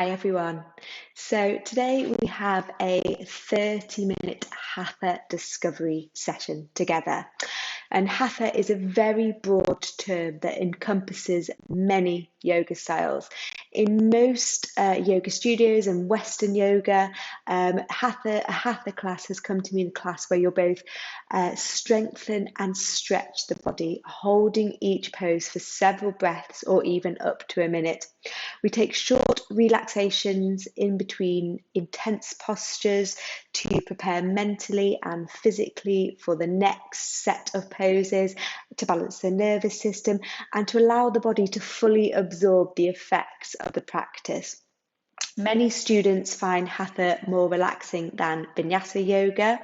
Hi everyone. So today we have a 30-minute Hatha Discovery session together. And Hatha is a very broad term that encompasses many yoga styles. In most yoga studios and Western yoga, a Hatha class has come to mean a class where you'll both strengthen and stretch the body, holding each pose for several breaths or even up to a minute. We take short relaxations in between intense postures to prepare mentally and physically for the next set of poses, to balance the nervous system, and to allow the body to fully absorb the effects of the practice. Many students find Hatha more relaxing than Vinyasa yoga.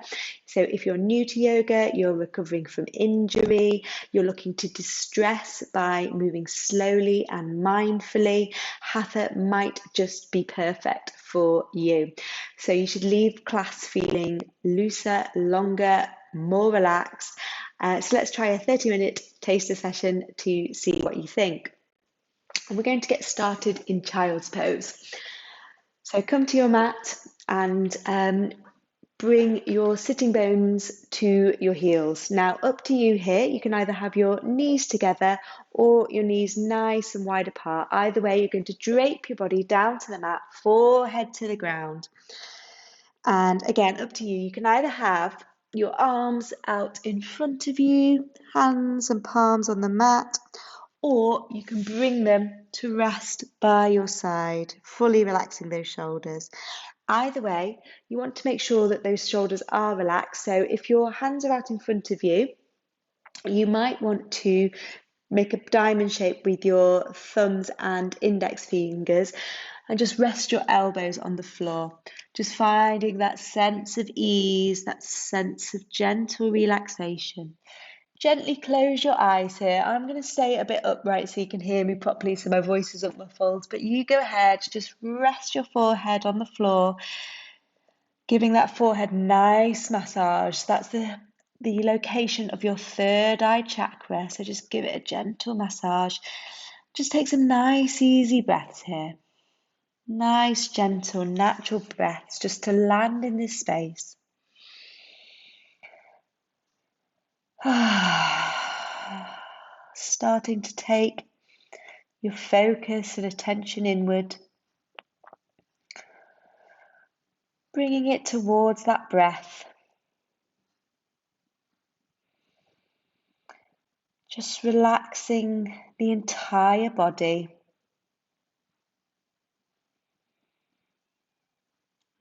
So if you're new to yoga, you're recovering from injury, you're looking to distress by moving slowly and mindfully, Hatha might just be perfect for you. So you should leave class feeling looser, longer, more relaxed. So let's try a 30-minute taster session to see what you think. And we're going to get started in child's pose. So come to your mat and bring your sitting bones to your heels. Now, up to you here. You can either have your knees together or your knees nice and wide apart. Either way, you're going to drape your body down to the mat, forehead to the ground. And again, up to you. You can either have your arms out in front of you, hands and palms on the mat, or you can bring them to rest by your side, fully relaxing those shoulders. Either way, you want to make sure that those shoulders are relaxed. So if your hands are out in front of you, you might want to make a diamond shape with your thumbs and index fingers and just rest your elbows on the floor. Just finding that sense of ease, that sense of gentle relaxation. Gently close your eyes here. I'm going to stay a bit upright so you can hear me properly so my voice isn't muffled. But you go ahead, just rest your forehead on the floor, giving that forehead nice massage. That's the location of your third eye chakra. So just give it a gentle massage. Just take some nice, easy breaths here. Nice, gentle, natural breaths just to land in this space. Starting to take your focus and attention inward, bringing it towards that breath. Just relaxing the entire body.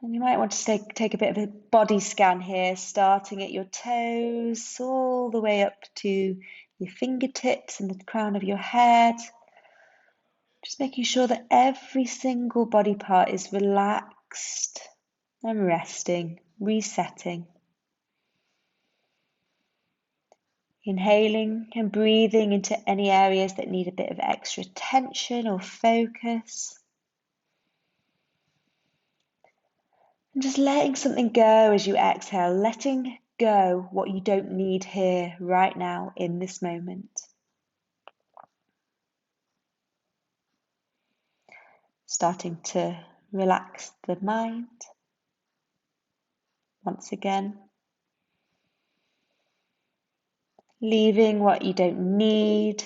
And you might want to take a bit of a body scan here, starting at your toes, all the way up to your fingertips and the crown of your head. Just making sure that every single body part is relaxed and resting, resetting. Inhaling and breathing into any areas that need a bit of extra tension or focus. And just letting something go as you exhale, letting go what you don't need here, right now, in this moment. Starting to relax the mind once again. Leaving what you don't need,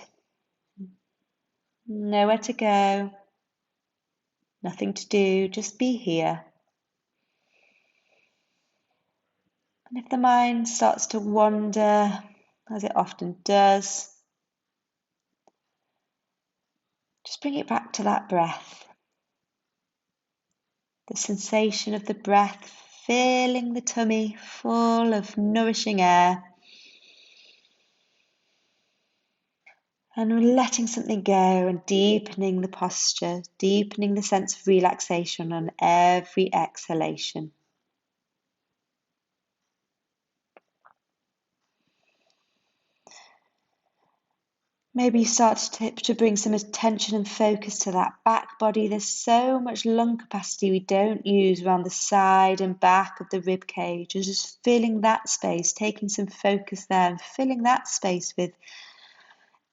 nowhere to go, nothing to do, just be here. And if the mind starts to wander, as it often does, just bring it back to that breath. The sensation of the breath filling the tummy full of nourishing air. And letting something go and deepening the posture, deepening the sense of relaxation on every exhalation. Maybe you start to bring some attention and focus to that back body. There's so much lung capacity we don't use around the side and back of the rib cage. And just filling that space, taking some focus there and filling that space with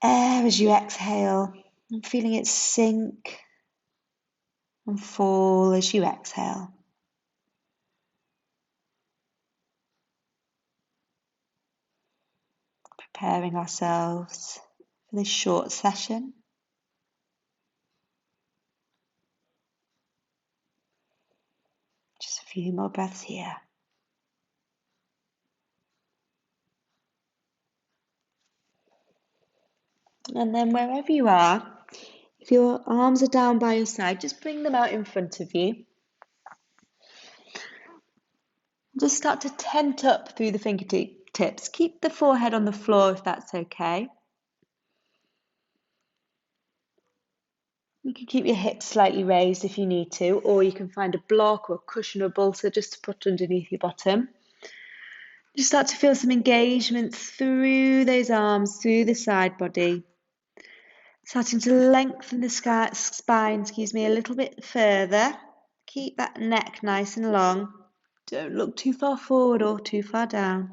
air as you exhale and feeling it sink and fall as you exhale. Preparing ourselves for this short session. Just a few more breaths here. And then wherever you are, if your arms are down by your side, just bring them out in front of you. Just start to tent up through the fingertips. Keep the forehead on the floor if that's okay. You can keep your hips slightly raised if you need to, or you can find a block or a cushion or bolster just to put underneath your bottom. Just start to feel some engagement through those arms, through the side body. Starting to lengthen the spine, a little bit further. Keep that neck nice and long. Don't look too far forward or too far down.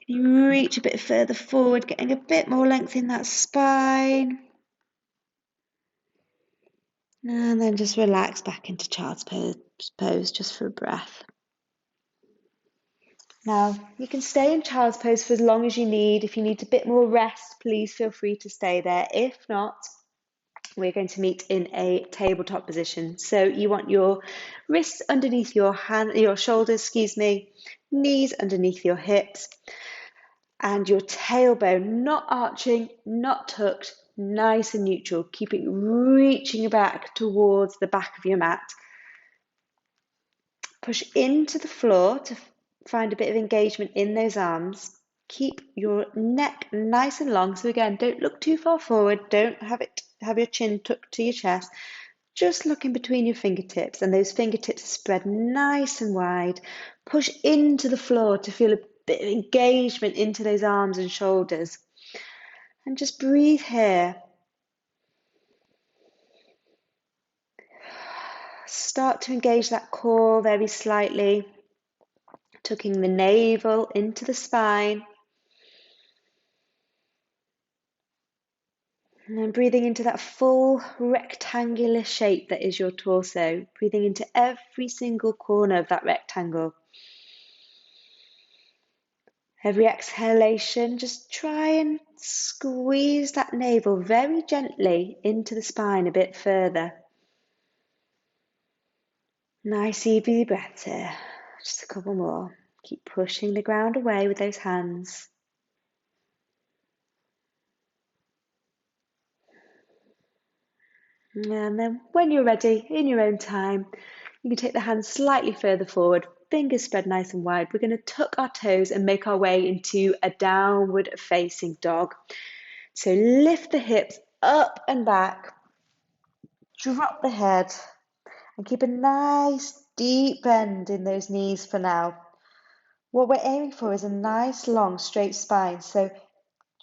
You reach a bit further forward, getting a bit more length in that spine. And then just relax back into child's pose just for a breath. Now, you can stay in child's pose for as long as you need. If you need a bit more rest, please feel free to stay there. If not, we're going to meet in a tabletop position. So you want your wrists underneath your shoulders, knees underneath your hips, and your tailbone not arching, not tucked, nice and neutral. Keep it reaching back towards the back of your mat. Push into the floor to find a bit of engagement in those arms. Keep your neck nice and long. So again, don't look too far forward. Don't have your chin tucked to your chest. Just look in between your fingertips, and those fingertips spread nice and wide. Push into the floor to feel a bit of engagement into those arms and shoulders. And just breathe here. Start to engage that core very slightly, tucking the navel into the spine. And then breathing into that full rectangular shape that is your torso, breathing into every single corner of that rectangle. Every exhalation, just try and squeeze that navel very gently into the spine a bit further. Nice easy breaths here. Just a couple more. Keep pushing the ground away with those hands. And then when you're ready, in your own time, you can take the hands slightly further forward, fingers spread nice and wide. We're going to tuck our toes and make our way into a downward facing dog. So lift the hips up and back, drop the head, and keep a nice deep bend in those knees for now. What we're aiming for is a nice long straight spine. So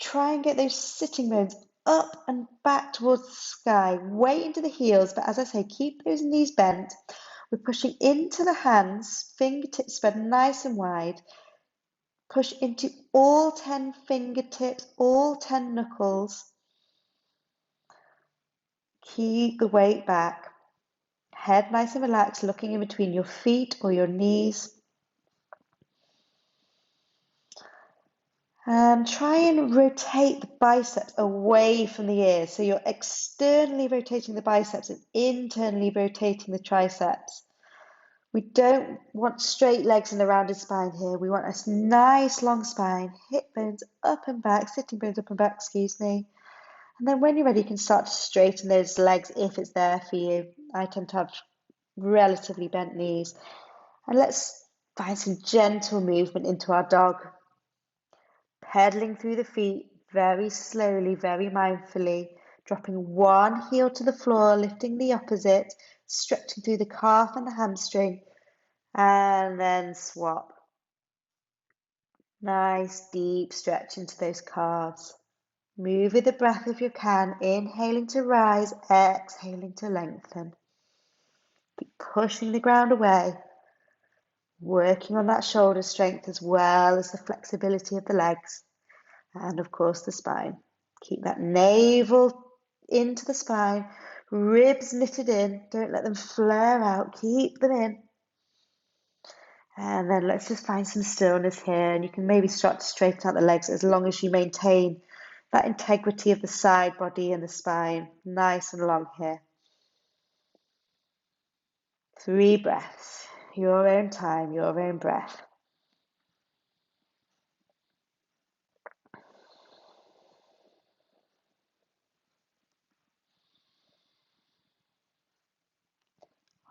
try and get those sitting bones up and back towards the sky, way into the heels, but as I say, keep those knees bent. We're pushing into the hands, fingertips spread nice and wide. Push into all 10 fingertips, all 10 knuckles. Keep the weight back. Head nice and relaxed, looking in between your feet or your knees. And try and rotate the biceps away from the ears. So you're externally rotating the biceps and internally rotating the triceps. We don't want straight legs and a rounded spine here. We want a nice long spine, hip bones up and back, sitting bones up and back, And then when you're ready, you can start to straighten those legs if it's there for you. I tend to have relatively bent knees. And let's find some gentle movement into our dog. Pedaling through the feet very slowly, very mindfully, dropping one heel to the floor, lifting the opposite, stretching through the calf and the hamstring, and then swap. Nice deep stretch into those calves. Move with the breath if you can, inhaling to rise, exhaling to lengthen. Keep pushing the ground away, working on that shoulder strength as well as the flexibility of the legs. And of course the spine. Keep that navel into the spine. Ribs knitted in, don't let them flare out, keep them in. And then let's just find some stillness here, and you can maybe start to straighten out the legs as long as you maintain that integrity of the side body and the spine, nice and long here. 3 breaths, your own time, your own breath.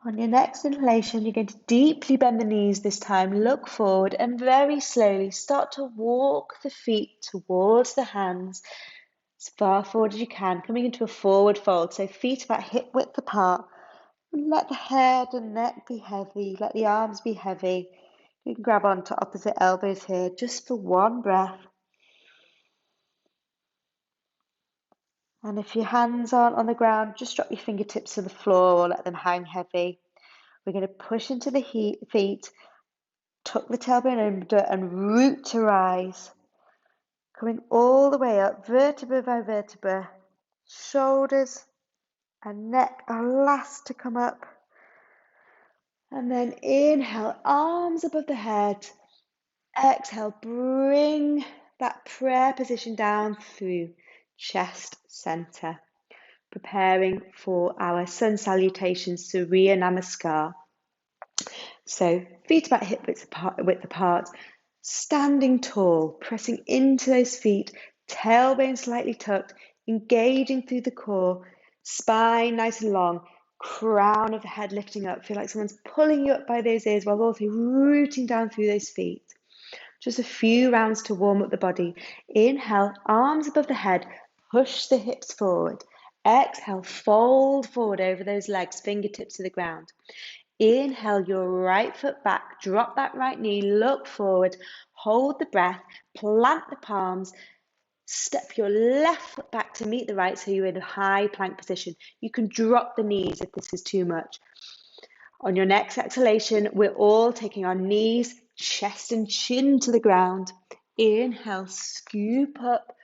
On your next inhalation, you're going to deeply bend the knees this time, look forward, and very slowly start to walk the feet towards the hands as far forward as you can, coming into a forward fold. So feet about hip width apart. Let the head and neck be heavy, let the arms be heavy. You can grab onto opposite elbows here just for 1 breath. And if your hands aren't on the ground, just drop your fingertips to the floor or let them hang heavy. We're going to push into the feet, tuck the tailbone under and root to rise. Coming all the way up, vertebra by vertebra. Shoulders and neck are last to come up. And then inhale, arms above the head. Exhale, bring that prayer position down through chest center. Preparing for our sun salutation, Surya Namaskar. So feet about hip width apart, standing tall, pressing into those feet, tailbone slightly tucked, engaging through the core, spine nice and long, crown of the head lifting up. Feel like someone's pulling you up by those ears while also rooting down through those feet. Just a few rounds to warm up the body. Inhale, arms above the head, push the hips forward. Exhale, fold forward over those legs, fingertips to the ground. Inhale your right foot back, drop that right knee, look forward, hold the breath, plant the palms, step your left foot back to meet the right so you're in a high plank position. You can drop the knees if this is too much. On your next exhalation, we're all taking our knees, chest and chin to the ground. Inhale, scoop up,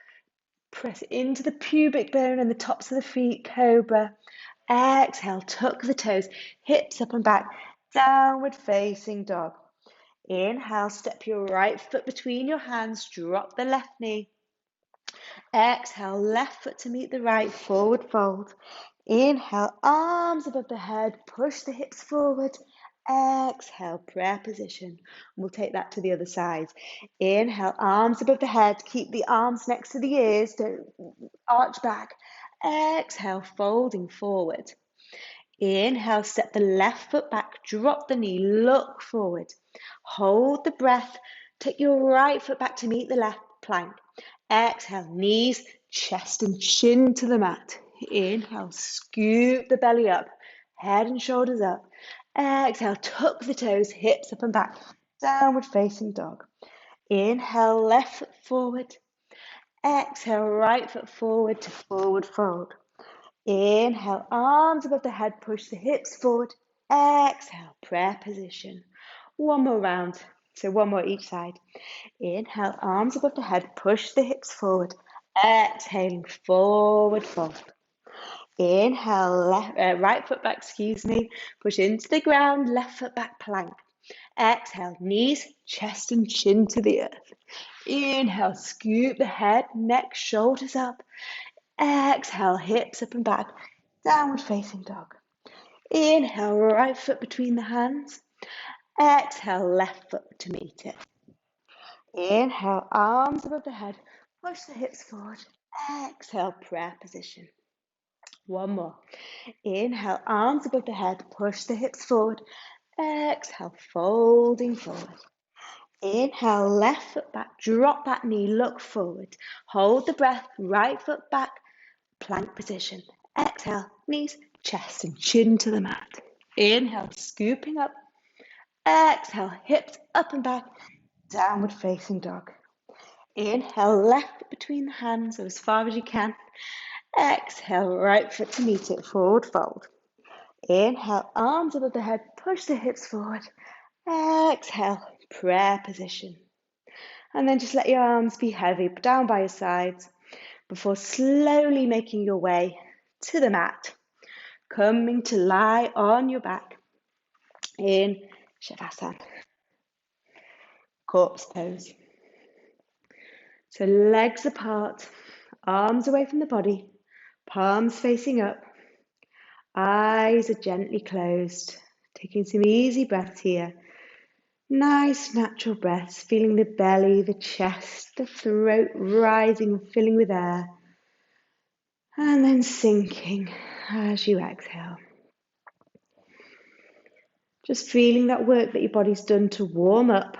press into the pubic bone and the tops of the feet, cobra. Exhale, tuck the toes, hips up and back, downward facing dog. Inhale, step your right foot between your hands, drop the left knee. Exhale, left foot to meet the right, forward fold. Inhale, arms above the head, push the hips forward. Exhale, prayer position. We'll take that to the other side. Inhale, arms above the head, keep the arms next to the ears, don't arch back. Exhale, folding forward. Inhale, step the left foot back, drop the knee, look forward. Hold the breath, take your right foot back to meet the left plank. Exhale, knees, chest and chin to the mat. Inhale, scoop the belly up, head and shoulders up. Exhale, tuck the toes, hips up and back, downward facing dog. Inhale, left foot forward. Exhale, right foot forward to forward fold. Inhale, arms above the head, push the hips forward. Exhale, prayer position. 1 more round, so 1 more each side. Inhale, arms above the head, push the hips forward. Exhaling, forward fold. Inhale, right foot back, push into the ground, left foot back plank. Exhale, knees, chest and chin to the earth. Inhale, scoop the head, neck, shoulders up. Exhale, hips up and back, downward facing dog. Inhale, right foot between the hands. Exhale, left foot to meet it. Inhale, arms above the head, push the hips forward. Exhale, prayer position. 1 more. Inhale, arms above the head, push the hips forward. Exhale, folding forward. Inhale, left foot back, drop that knee, look forward. Hold the breath, right foot back, plank position. Exhale, knees, chest and chin to the mat. Inhale, scooping up. Exhale, hips up and back, downward facing dog. Inhale, left foot between the hands or as far as you can. Exhale, right foot to meet it, forward fold. Inhale, arms above the head, push the hips forward. Exhale, prayer position. And then just let your arms be heavy down by your sides before slowly making your way to the mat. coming to lie on your back in Shavasana, corpse pose. So legs apart, arms away from the body, palms facing up, eyes are gently closed, taking some easy breaths here. Nice natural breaths, feeling the belly, the chest, the throat rising and filling with air, and then sinking as you exhale. Just feeling that work that your body's done to warm up.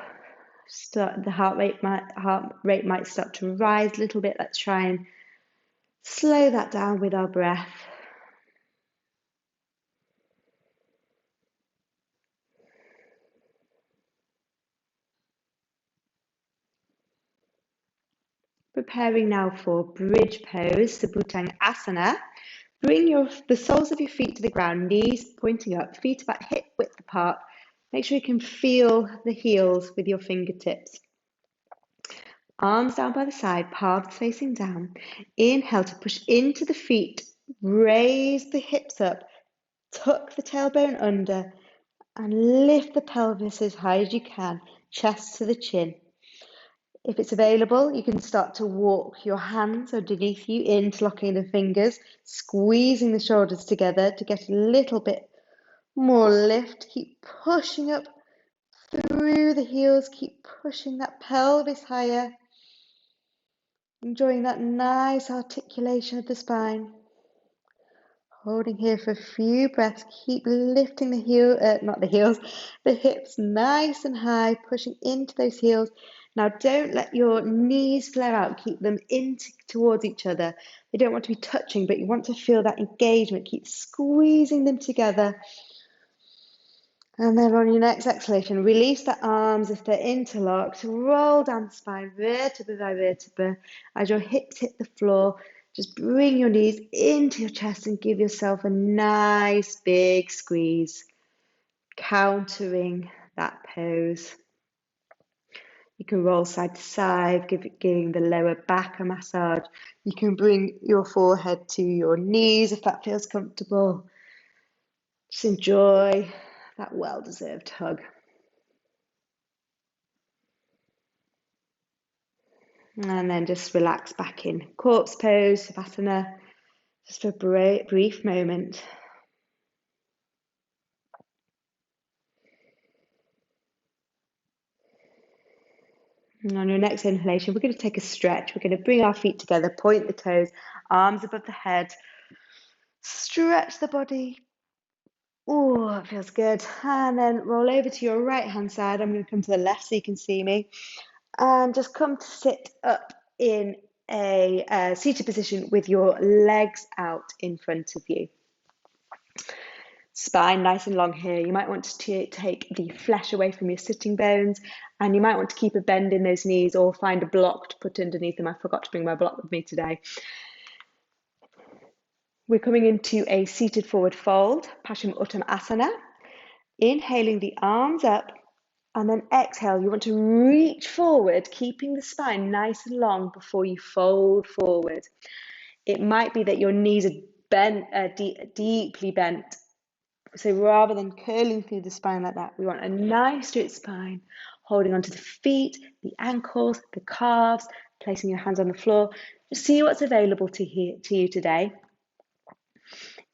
The heart rate might start to rise a little bit. Let's try and slow that down with our breath. Preparing now for bridge pose, Subutang Asana. Bring the soles of your feet to the ground, knees pointing up, feet about hip width apart. Make sure you can feel the heels with your fingertips. Arms down by the side, palms facing down. Inhale to push into the feet, raise the hips up, tuck the tailbone under, and lift the pelvis as high as you can, chest to the chin. If it's available, you can start to walk your hands underneath you, interlocking the fingers, squeezing the shoulders together to get a little bit more lift. Keep pushing up through the heels, keep pushing that pelvis higher. Enjoying that nice articulation of the spine. Holding here for a few breaths. Keep lifting the hips nice and high, pushing into those heels. Now don't let your knees flare out. Keep them towards each other. They don't want to be touching, but you want to feel that engagement. Keep squeezing them together. And then on your next exhalation, release the arms if they're interlocked. Roll down the spine, vertebra by vertebra. As your hips hit the floor, just bring your knees into your chest and give yourself a nice big squeeze, countering that pose. You can roll side to side, giving the lower back a massage. You can bring your forehead to your knees if that feels comfortable. Just enjoy that well-deserved hug. And then just relax back in corpse pose, Savasana, just for a brief moment. And on your next inhalation, we're going to take a stretch. We're going to bring our feet together, point the toes, arms above the head, stretch the body. Oh, that feels good. And then roll over to your right hand side. I'm going to come to the left so you can see me. And just come to sit up in a seated position with your legs out in front of you. Spine nice and long here. You might want to take the flesh away from your sitting bones, and you might want to keep a bend in those knees or find a block to put underneath them. I forgot to bring my block with me today. We're coming into a seated forward fold, Paschimottanasana. Inhaling the arms up, and then exhale. You want to reach forward, keeping the spine nice and long before you fold forward. It might be that your knees are bent, deeply bent. So rather than curling through the spine like that, we want a nice straight spine, holding onto the feet, the ankles, the calves, placing your hands on the floor. Just see what's available to you today.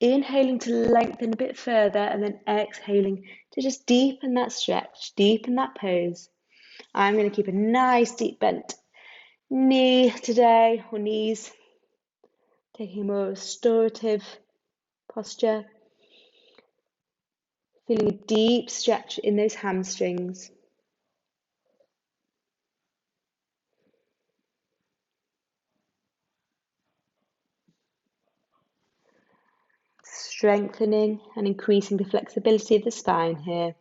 Inhaling to lengthen a bit further, and then exhaling to just deepen that stretch, deepen that pose. I'm going to keep a nice deep bent knee today, or knees, taking a more restorative posture. Feeling a deep stretch in those hamstrings. Strengthening and increasing the flexibility of the spine here.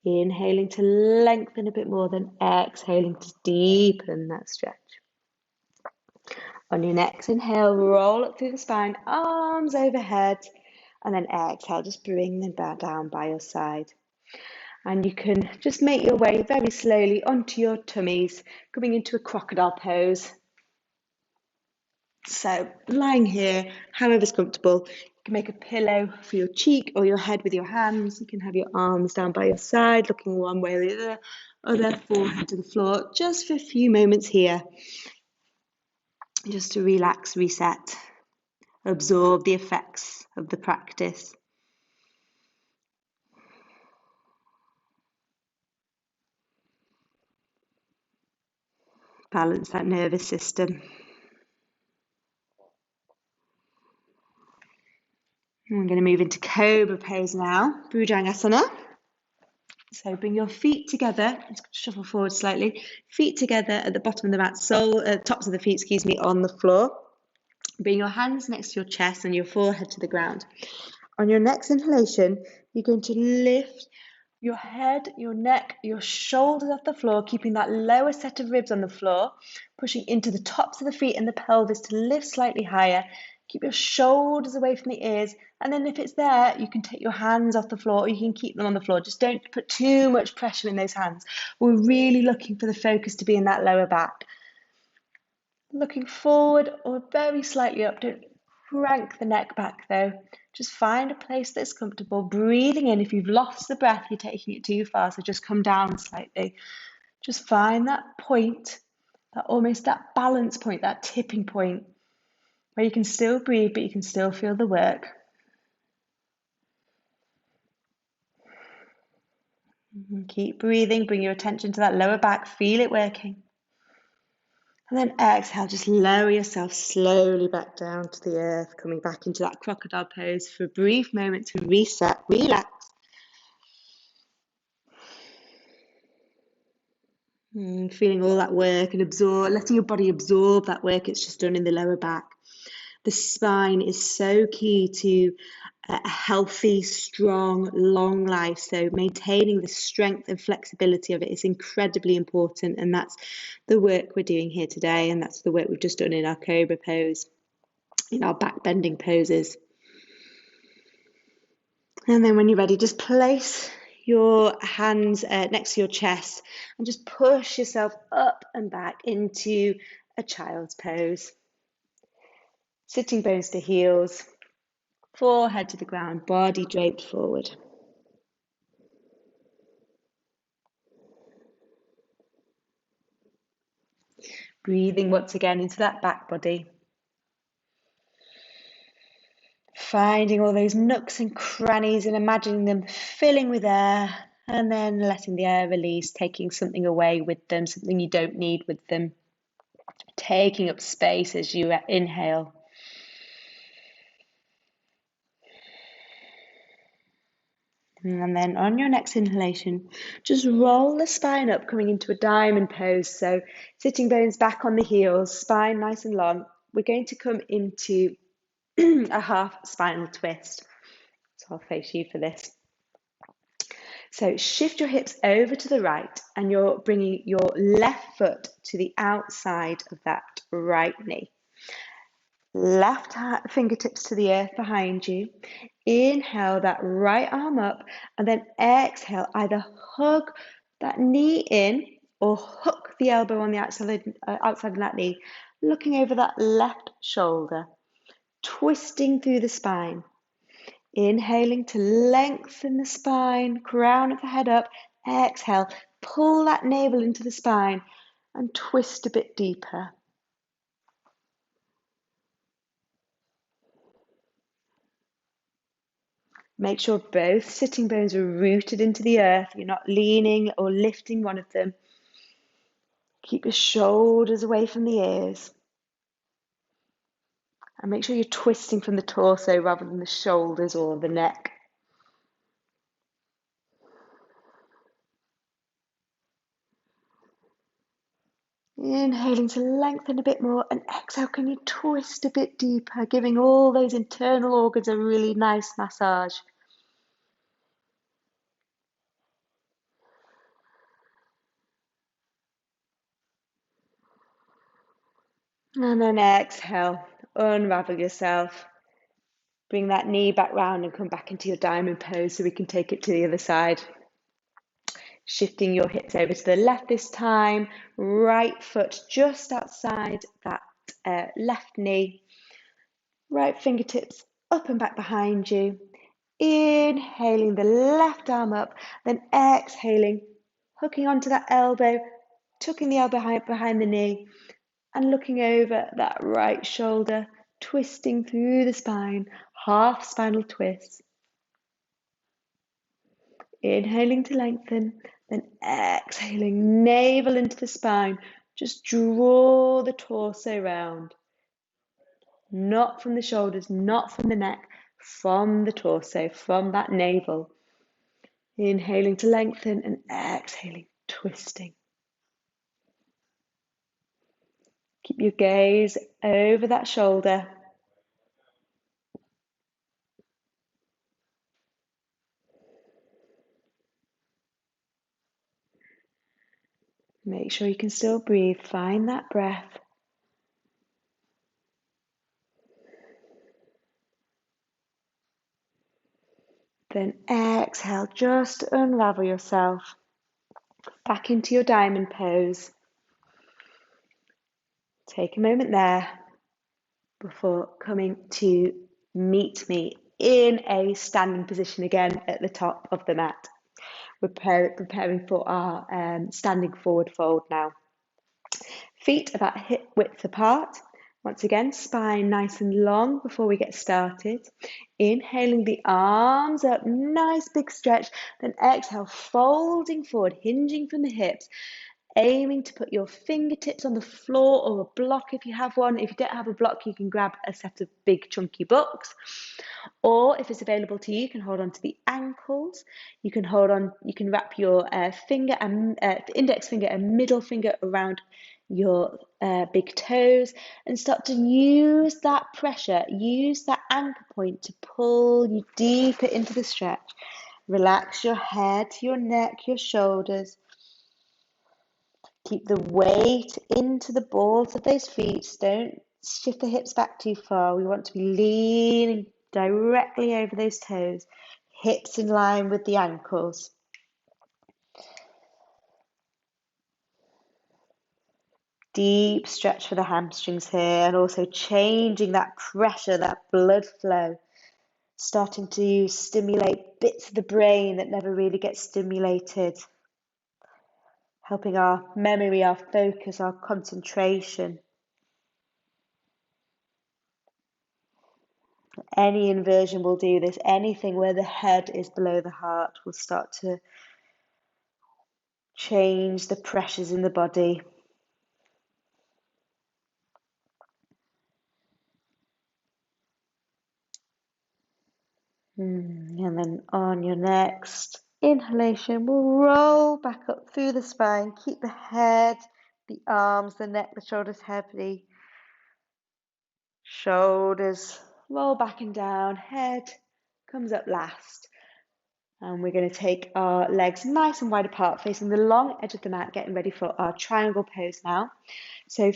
Inhaling to lengthen a bit more, then exhaling to deepen that stretch. On your next inhale, roll up through the spine, arms overhead, and then exhale, just bring them back down by your side. And you can just make your way very slowly onto your tummies, coming into a crocodile pose. So lying here, however's comfortable, You can make a pillow for your cheek or your head with your hands. You can have your arms down by your side, looking one way or the other, forehead to the floor, just for a few moments here, just to relax, reset, absorb the effects of the practice. Balance that nervous system. I'm going to move into Cobra pose now, Bhujangasana. So bring your feet together, let's shuffle forward slightly, feet together at the bottom of the mat, tops of the feet, on the floor. Bring your hands next to your chest and your forehead to the ground. On your next inhalation, you're going to lift your head, your neck, your shoulders off the floor, keeping that lower set of ribs on the floor, pushing into the tops of the feet and the pelvis to lift slightly higher. Keep your shoulders away from the ears, and then if it's there, you can take your hands off the floor or you can keep them on the floor. Just don't put too much pressure in those hands. We're really looking for the focus to be in that lower back. Looking forward or very slightly up. Don't crank the neck back though. Just find a place that's comfortable. Breathing in. If you've lost the breath, you're taking it too far, so just come down slightly. Just find that point, that balance point, that tipping point, where you can still breathe, but you can still feel the work. Keep breathing. Bring your attention to that lower back. Feel it working. And then exhale, just lower yourself slowly back down to the earth, coming back into that crocodile pose for a brief moment to reset, relax. Feeling all that work and letting your body absorb that work it's just done in the lower back. The spine is so key to a healthy, strong, long life. So maintaining the strength and flexibility of it is incredibly important. And that's the work we're doing here today. And that's the work we've just done in our Cobra pose, in our back bending poses. And then when you're ready, just place your hands next to your chest and just push yourself up and back into a child's pose. Sitting bones to heels, forehead to the ground, body draped forward. Breathing once again into that back body. Finding all those nooks and crannies and imagining them filling with air, and then letting the air release, taking something away with them, something you don't need with them. Taking up space as you inhale. And then on your next inhalation, just roll the spine up, coming into a diamond pose. So sitting bones back on the heels, spine nice and long. We're going to come into a half spinal twist. So I'll face you for this. So shift your hips over to the right, and you're bringing your left foot to the outside of that right knee. Left fingertips to the earth behind you. Inhale that right arm up, and then exhale, either hug that knee in or hook the elbow on the outside of that knee, looking over that left shoulder, twisting through the spine. Inhaling to lengthen the spine, crown of the head up. Exhale, pull that navel into the spine and twist a bit deeper. Make sure both sitting bones are rooted into the earth. You're not leaning or lifting one of them. Keep your shoulders away from the ears. And make sure you're twisting from the torso rather than the shoulders or the neck. Inhaling to lengthen a bit more, and exhale, can you twist a bit deeper, giving all those internal organs a really nice massage. And then exhale, unravel yourself. Bring that knee back round and come back into your diamond pose so we can take it to the other side. Shifting your hips over to the left this time, right foot just outside that left knee, right fingertips up and back behind you. Inhaling the left arm up, then exhaling, hooking onto that elbow, tucking the elbow behind the knee, and looking over that right shoulder, twisting through the spine, half spinal twist. Inhaling to lengthen, then exhaling, navel into the spine. Just draw the torso round. Not from the shoulders, not from the neck, from the torso, from that navel. Inhaling to lengthen and exhaling, twisting. Keep your gaze over that shoulder. Make sure you can still breathe. Find that breath. Then exhale, just unravel yourself back into your diamond pose. Take a moment there before coming to meet me in a standing position again at the top of the mat. We're preparing for our standing forward fold now. Feet about hip width apart. Once again, spine nice and long before we get started. Inhaling the arms up, nice big stretch. Then exhale, folding forward, hinging from the hips. Aiming to put your fingertips on the floor or a block if you have one. If you don't have a block, you can grab a set of big chunky books. Or if it's available to you, you can hold on to the ankles. You can wrap your index finger and middle finger around your big toes and start to use that pressure, use that anchor point to pull you deeper into the stretch. Relax your head, your neck, your shoulders. Keep the weight into the balls of those feet. Don't shift the hips back too far. We want to be leaning directly over those toes, hips in line with the ankles. Deep stretch for the hamstrings here, and also changing that pressure, that blood flow, starting to stimulate bits of the brain that never really get stimulated, helping our memory, our focus, our concentration. Any inversion will do this. Anything where the head is below the heart will start to change the pressures in the body. And then on your next inhalation, we'll roll back up through the spine. Keep the head, the arms, the neck, the shoulders heavy. Shoulders roll back and down. Head comes up last. And we're going to take our legs nice and wide apart, facing the long edge of the mat, getting ready for our triangle pose now. So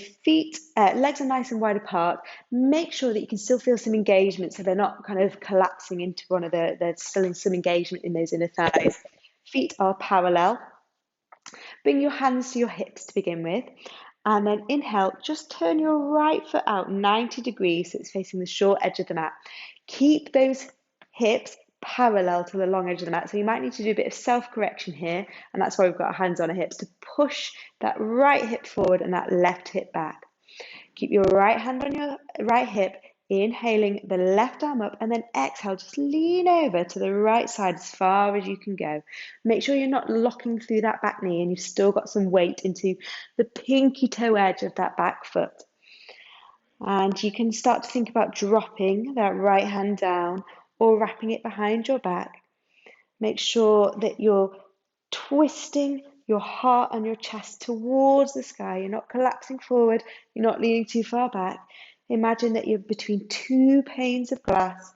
legs are nice and wide apart. Make sure that you can still feel some engagement so they're not kind of collapsing into one another. There's still some engagement in those inner thighs. Feet are parallel. Bring your hands to your hips to begin with. And then inhale, just turn your right foot out 90 degrees so it's facing the short edge of the mat. Keep those hips parallel to the long edge of the mat. So you might need to do a bit of self-correction here, and that's why we've got our hands on our hips to push that right hip forward and that left hip back. Keep your right hand on your right hip, inhaling the left arm up, and then exhale, just lean over to the right side as far as you can go. Make sure you're not locking through that back knee and you've still got some weight into the pinky toe edge of that back foot. And you can start to think about dropping that right hand down or wrapping it behind your back. Make sure that you're twisting your heart and your chest towards the sky. You're not collapsing forward. You're not leaning too far back. Imagine that you're between two panes of glass.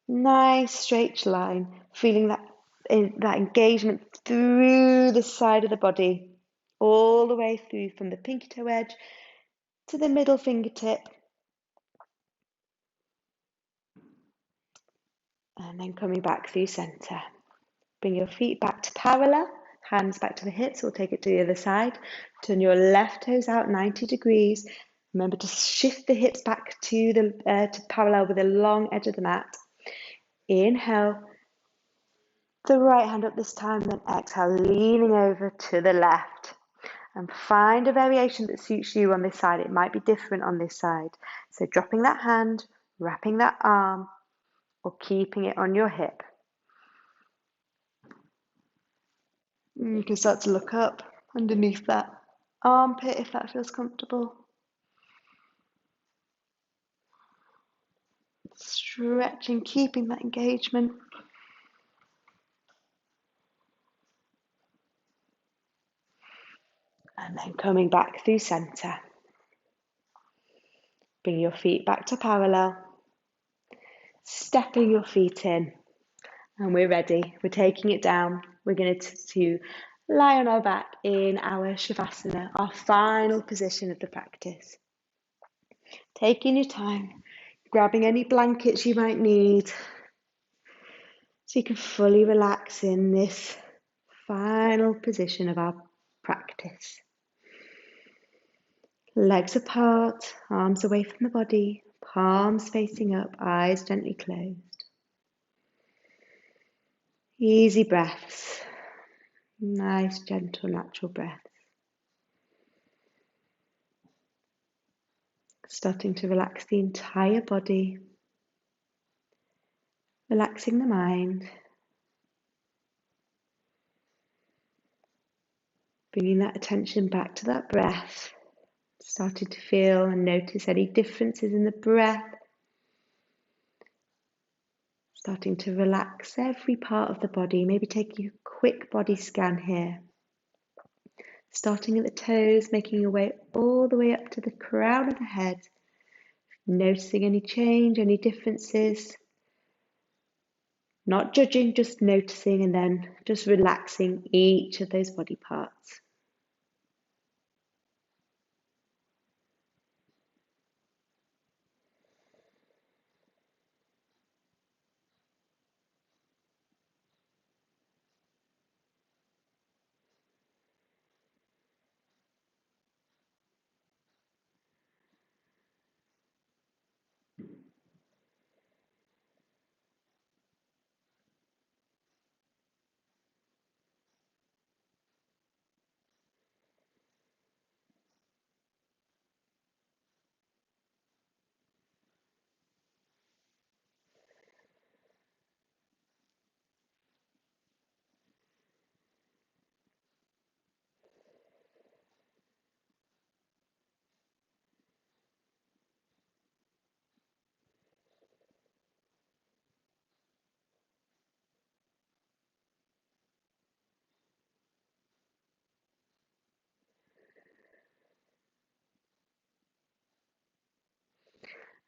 Nice straight line. Feeling that engagement through the side of the body. All the way through from the pinky toe edge to the middle fingertip. And then coming back through center. Bring your feet back to parallel, hands back to the hips. We'll take it to the other side. Turn your left toes out 90 degrees. Remember to shift the hips back to parallel with the long edge of the mat. Inhale, the right hand up this time, then exhale, leaning over to the left. And find a variation that suits you on this side. It might be different on this side. So dropping that hand, wrapping that arm, or keeping it on your hip. You can start to look up underneath that armpit if that feels comfortable. Stretching, keeping that engagement. And then coming back through center. Bring your feet back to parallel. Stepping your feet in. And we're ready. We're taking it down. We're going to lie on our back in our Shavasana, our final position of the practice. Taking your time, grabbing any blankets you might need so you can fully relax in this final position of our practice. Legs apart, arms away from the body, palms facing up, eyes gently closed. Easy breaths, nice, gentle, natural breaths. Starting to relax the entire body, relaxing the mind, bringing that attention back to that breath, starting to feel and notice any differences in the breath, starting to relax every part of the body, maybe taking a quick body scan here, starting at the toes, making your way all the way up to the crown of the head, noticing any change, any differences, not judging, just noticing, and then just relaxing each of those body parts.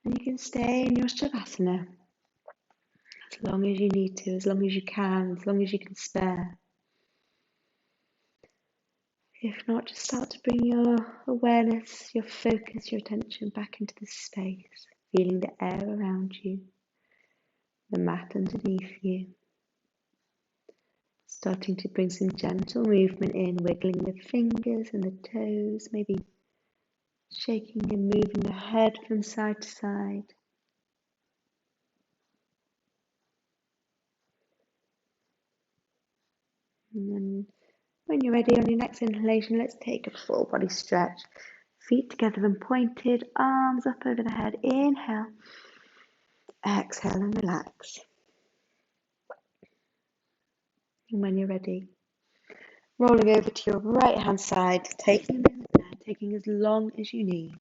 And you can stay in your Shavasana as long as you need to, as long as you can, as long as you can spare. If not, just start to bring your awareness, your focus, your attention back into this space, feeling the air around you, the mat underneath you. Starting to bring some gentle movement in, wiggling the fingers and the toes, maybe shaking and moving the head from side to side. And then when you're ready on your next inhalation, let's take a full body stretch. Feet together and pointed, arms up over the head. Inhale, exhale and relax. And when you're ready, rolling over to your right hand side, taking as long as you need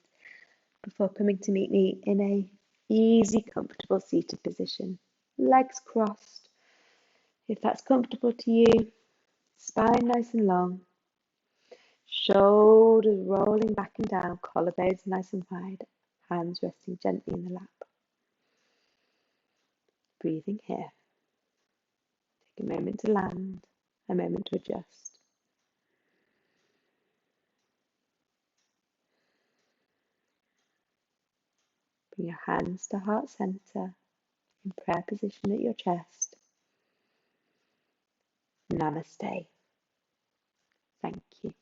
before coming to meet me in a easy, comfortable seated position. Legs crossed. If that's comfortable to you, spine nice and long. Shoulders rolling back and down, collarbones nice and wide, hands resting gently in the lap. Breathing here. Take a moment to land, a moment to adjust. Bring your hands to heart center in prayer position at your chest. Namaste. Thank you.